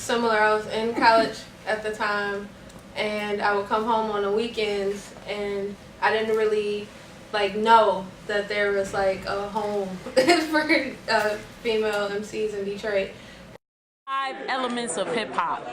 similar. I was in college at the time, and I would come home on the weekends, and I didn't really like know that there was like a home for female MCs in Detroit. 5 elements of hip hop.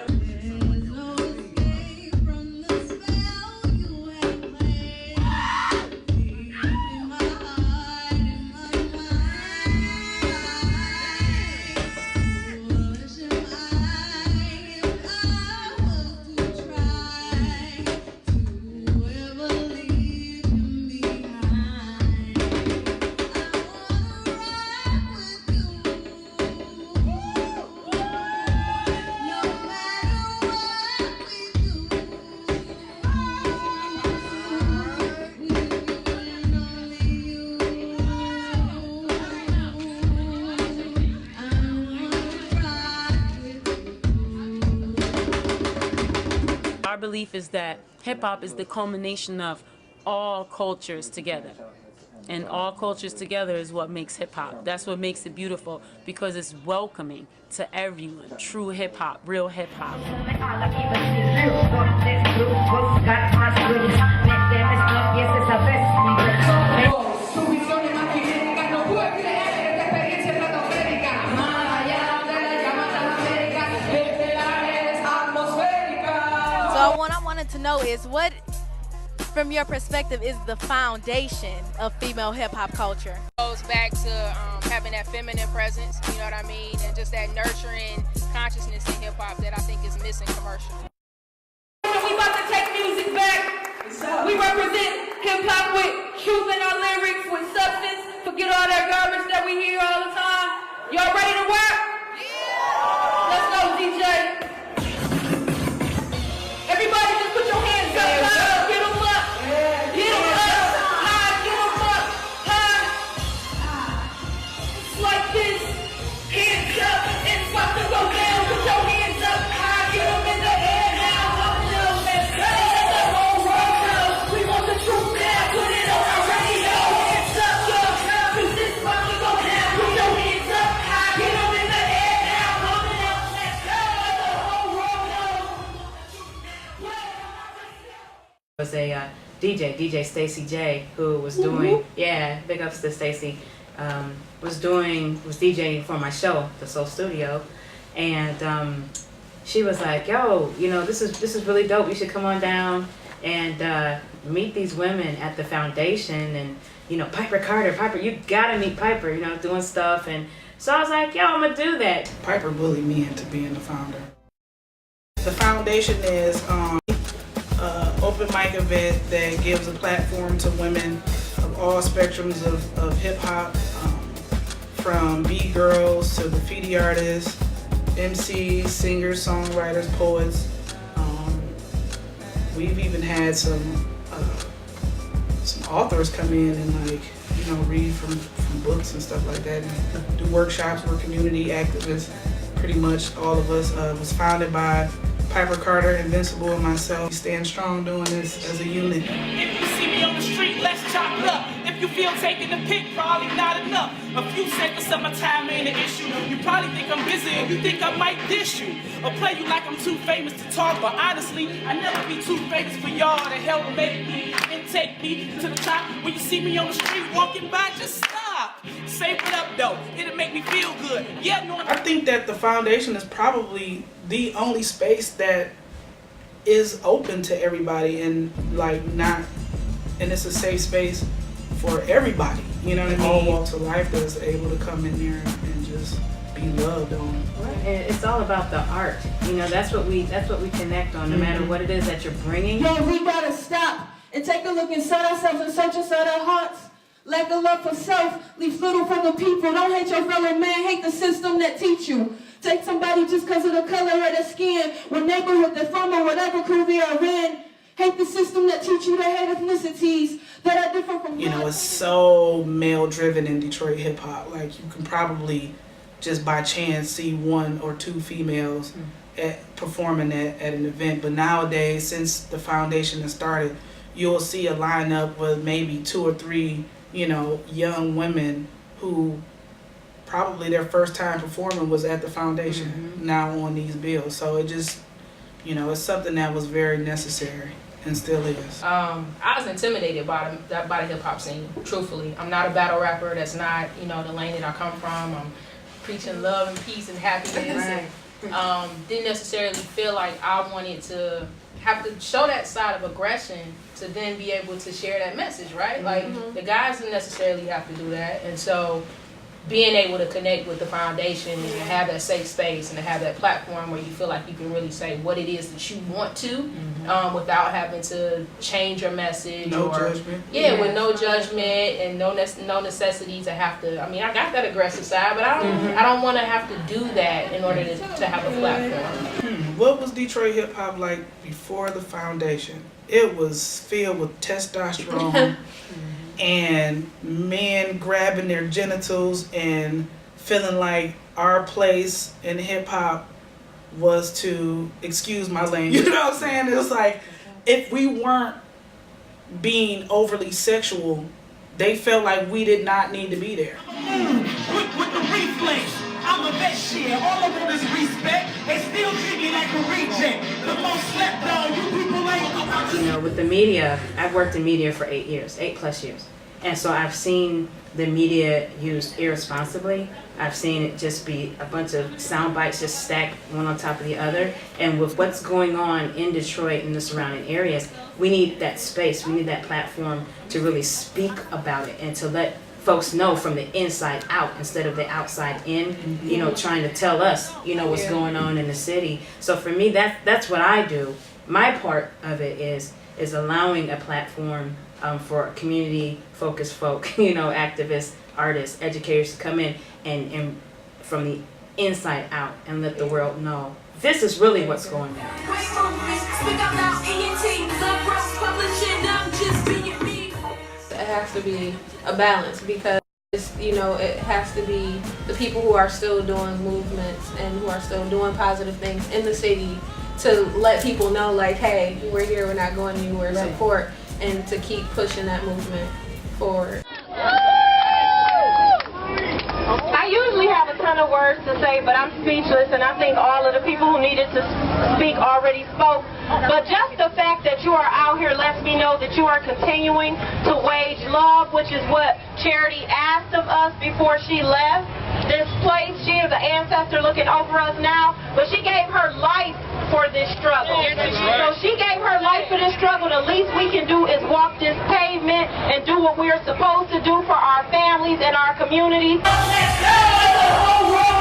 Our belief is that hip-hop is the culmination of all cultures together. And all cultures together is what makes hip-hop. That's what makes it beautiful, because it's welcoming to everyone. True hip-hop, real hip-hop. So what I wanted to know is what, from your perspective, is the foundation of female hip-hop culture? It goes back to having that feminine presence, you know what I mean, and just that nurturing consciousness in hip-hop that I think is missing commercially. We about to take music back. We represent hip-hop with truth in our lyrics, with substance. Forget all that garbage that we hear all the time. Y'all ready to work? Yeah! Let's go, DJ. Everybody just put your hands up, high, get them up, get them up, high, get them up, high. It's like this, hands up, it's about to go down, put your hands up, high, get them in the air now, up now, let's go, let the whole world know, we want the truth now, put it on our radio, hands up, y'all, cause this is about to go down, put your hands up, high, get them in the air now, up now, let's go, let the whole world know. Was a DJ Stacy J, who was doing, big ups to Stacy, was DJing for my show, The Soul Studio, and she was like, yo, you know, this is really dope, you should come on down and meet these women at the foundation, and you know, Piper, you gotta meet Piper, you know, doing stuff. And so I was like, yo, I'm gonna do that. Piper bullied me into being the founder. The foundation is open mic event that gives a platform to women of all spectrums of hip-hop, from beat girls to graffiti artists, MCs, singers, songwriters, poets. We've even had some authors come in and, like, you know, read from books and stuff like that, and do workshops. We're community activists, pretty much all of us. Was founded by Piper Carter, Invincible, and myself. We stand strong doing this as a unit. If you see me on the street, let's chop it up. If you feel taking the pic, probably not enough. A few seconds of my time ain't an issue. You probably think I'm busy and you think I might dish you, or play you like I'm too famous to talk, but honestly, I never be too famous for y'all to help make me and take me to the top. When you see me on the street walking by, just stop. Say what up though, it'll make me feel good. Yeah, no. I think that the foundation is probably the only space that is open to everybody, and like and it's a safe space for everybody. You know what I mean? All walks of life that's able to come in there and just be loved on. Right. And it's all about the art. You know, that's what we connect on, no matter what it is that you're bringing. Yeah, we gotta stop and take a look inside ourselves and search inside our hearts. Lack of love for self leaves little from the people. Don't hate your fellow man, hate the system that teach you. Take somebody just because of the color of their skin, what neighborhood they're from, or whatever crew they are in. Hate the system that teach you to hate ethnicities that are different from you know, it's so male-driven in Detroit hip-hop. Like, you can probably just by chance see one or two females performing at an event. But nowadays, since the foundation has started, you'll see a lineup with maybe 2 or 3, you know, young women who probably their first time performing was at the foundation, now on these bills. So it just, you know, it's something that was very necessary and still is. I was intimidated by the hip hop scene, truthfully. I'm not a battle rapper. That's not, you know, the lane that I come from. I'm preaching love and peace and happiness. And, didn't necessarily feel like I wanted to have to show that side of aggression to then be able to share that message, right? Like, the guys didn't necessarily have to do that. And so being able to connect with the foundation and to have that safe space and to have that platform where you feel like you can really say what it is that you want to, without having to change your message. No judgment. Yeah, with no judgment and no necessity to have to. I mean, I got that aggressive side, but I don't want to have to do that in order to have a platform. What was Detroit hip hop like before the foundation? It was filled with testosterone and men grabbing their genitals and feeling like our place in hip hop was to, excuse my language, you know what I'm saying? It was like, if we weren't being overly sexual, they felt like we did not need to be there. With the reflex, I'm a vet shit. All of them is respect. They still treat me like a reject. The most slept on, you people ain't. You know, with the media, I've worked in media for 8+ years. And so I've seen the media used irresponsibly. I've seen it just be a bunch of sound bites just stacked one on top of the other. And with what's going on in Detroit and the surrounding areas, we need that space, we need that platform to really speak about it and to let folks know from the inside out instead of the outside in, you know, trying to tell us, you know, what's going on in the city. So for me, that's what I do. My part of it is allowing a platform for community-focused folk, you know, activists, artists, educators to come in and from the inside out and let the world know this is really what's going on. It has to be a balance because, you know, it has to be the people who are still doing movements and who are still doing positive things in the city to let people know, like, hey, we're here, we're not going anywhere, support, and to keep pushing that movement forward. I usually have a ton of words to say, but I'm speechless, and I think all of the people who needed to speak already spoke. But just the fact that you are out here lets me know that you are continuing to wage love, which is what Charity asked of us before she left this place. She is an ancestor looking over us now, but she gave her life for this struggle. So she gave her life for this struggle. The least we can do is walk this pavement and do what we are supposed to do for our families and our communities. Let's go!